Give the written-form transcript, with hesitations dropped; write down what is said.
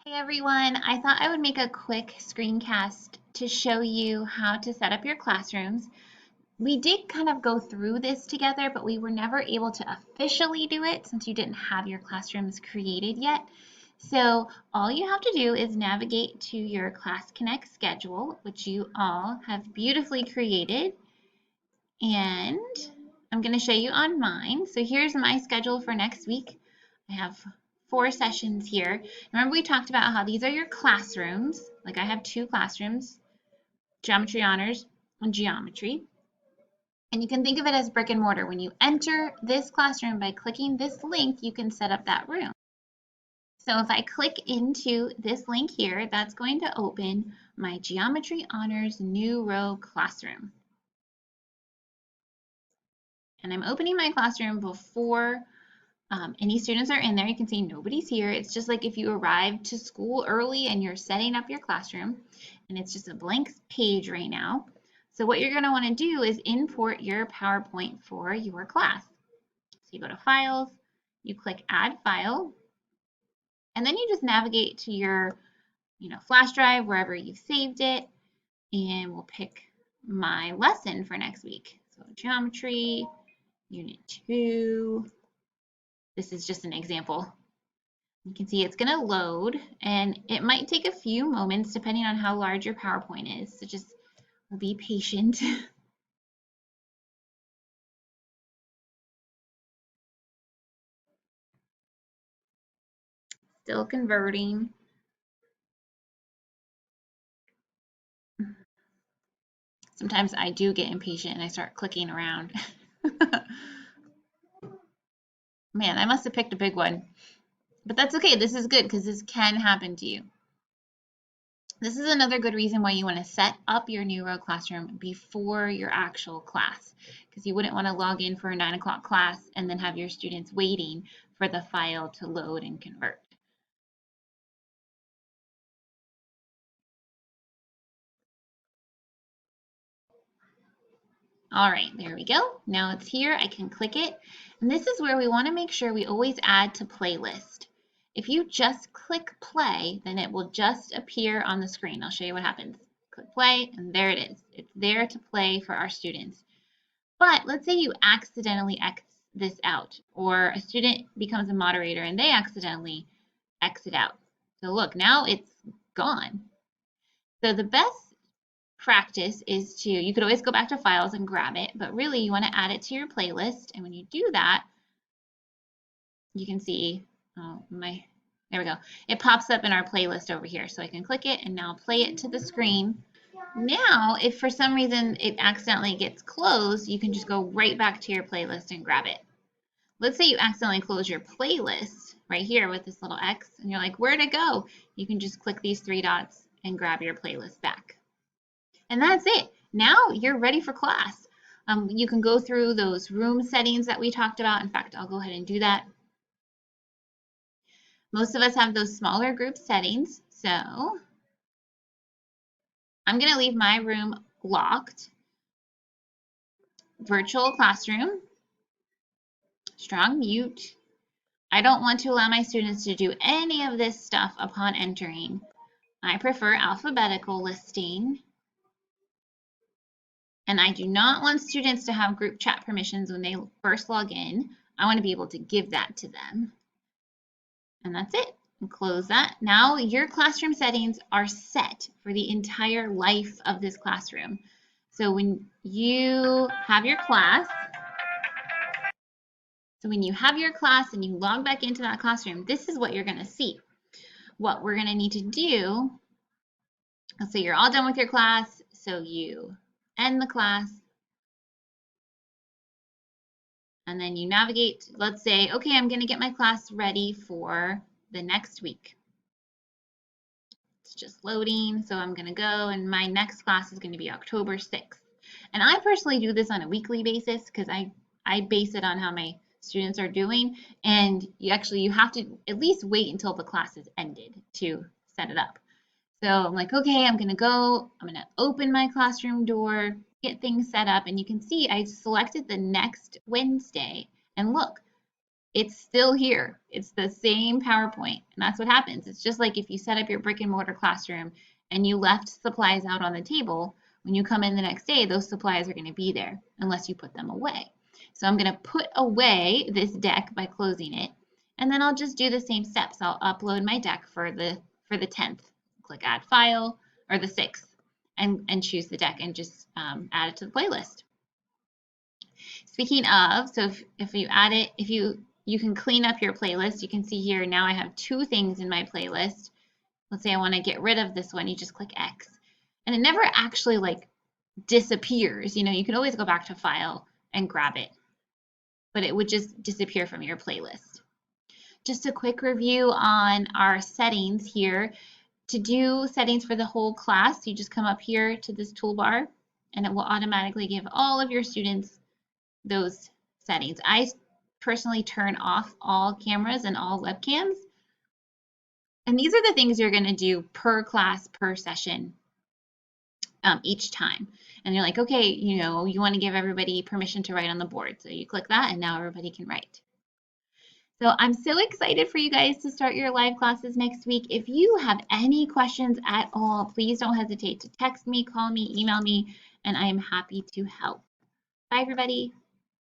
Hey everyone, I thought I would make a quick screencast to show you how to set up your classrooms. We did kind of go through this together, but we were never able to officially do it since you didn't have your classrooms created yet. So all you have to do is navigate to your Class Connect schedule, which you all have beautifully created. And I'm going to show you on mine. So here's my schedule for next week. I have 4 sessions here. Remember we talked about how these are your classrooms. Like I have 2 classrooms, Geometry Honors and Geometry. And you can think of it as brick and mortar. When you enter this classroom by clicking this link, you can set up that room. So if I click into this link here, that's going to open my Geometry Honors New Row classroom. And I'm opening my classroom before any students are in there. You can see nobody's here. It's just like if you arrived to school early and you're setting up your classroom, and it's just a blank page right now. So what you're going to want to do is import your PowerPoint for your class. So you go to Files, you click Add File, and then you just navigate to your flash drive, wherever you've saved it, and we'll pick my lesson for next week. So Geometry, Unit 2. This is just an example. You can see it's going to load, and it might take a few moments depending on how large your PowerPoint is. So just be patient. Still converting. Sometimes I do get impatient and I start clicking around. Man, I must have picked a big one. But that's okay. This is good because this can happen to you. This is another good reason why you want to set up your newrow classroom before your actual class, because you wouldn't want to log in for a 9 o'clock class and then have your students waiting for the file to load and convert. All right, there we go. Now it's here. I can click it. And this is where we want to make sure we always add to playlist. If you just click play, then it will just appear on the screen. I'll show you what happens. Click play, and there it is. It's there to play for our students. But let's say you accidentally X this out, or a student becomes a moderator and they accidentally exit out. So look, now it's gone. So the best practice is you could always go back to files and grab it, but really you want to add it to your playlist. And when you do that, you can see, there we go. It pops up in our playlist over here. So I can click it and now play it to the screen. Now, if for some reason it accidentally gets closed, you can just go right back to your playlist and grab it. Let's say you accidentally close your playlist right here with this little X, and you're like, where'd it go? You can just click these 3 dots and grab your playlist back. And that's it. Now you're ready for class. You can go through those room settings that we talked about. In fact, I'll go ahead and do that. Most of us have those smaller group settings, so I'm going to leave my room locked. Virtual classroom, strong mute. I don't want to allow my students to do any of this stuff upon entering. I prefer alphabetical listing. And I do not want students to have group chat permissions when they first log in. I want to be able to give that to them. And that's it. And close that. Now your classroom settings are set for the entire life of this classroom. So when you have your class, and you log back into that classroom, this is what you're going to see. What we're going to need to do, let's say you're all done with your class, so you end the class, and then you navigate. Let's say, okay, I'm going to get my class ready for the next week. It's just loading, so I'm going to go, and my next class is going to be October 6th. And I personally do this on a weekly basis because I base it on how my students are doing, and you have to at least wait until the class is ended to set it up. So I'm like, okay, I'm going to open my classroom door, get things set up, and you can see I selected the next Wednesday, and look, it's still here. It's the same PowerPoint. And that's what happens. It's just like if you set up your brick and mortar classroom and you left supplies out on the table, when you come in the next day, those supplies are going to be there unless you put them away. So I'm going to put away this deck by closing it. And then I'll just do the same steps. I'll upload my deck for the 10th. Click add file, or the 6th, and choose the deck and just add it to the playlist. Speaking of, so if you add it, you can clean up your playlist. You can see here now I have 2 things in my playlist. Let's say I want to get rid of this one. You just click X. And it never actually like disappears. You know, you can always go back to file and grab it, but it would just disappear from your playlist. Just a quick review on our settings here. To do settings for the whole class, you just come up here to this toolbar and it will automatically give all of your students those settings. I personally turn off all cameras and all webcams. And these are the things you're going to do per class, per session, each time. And you're like, okay, you know, you want to give everybody permission to write on the board. So you click that and now everybody can write. So I'm so excited for you guys to start your live classes next week. If you have any questions at all, please don't hesitate to text me, call me, email me, and I am happy to help. Bye, everybody.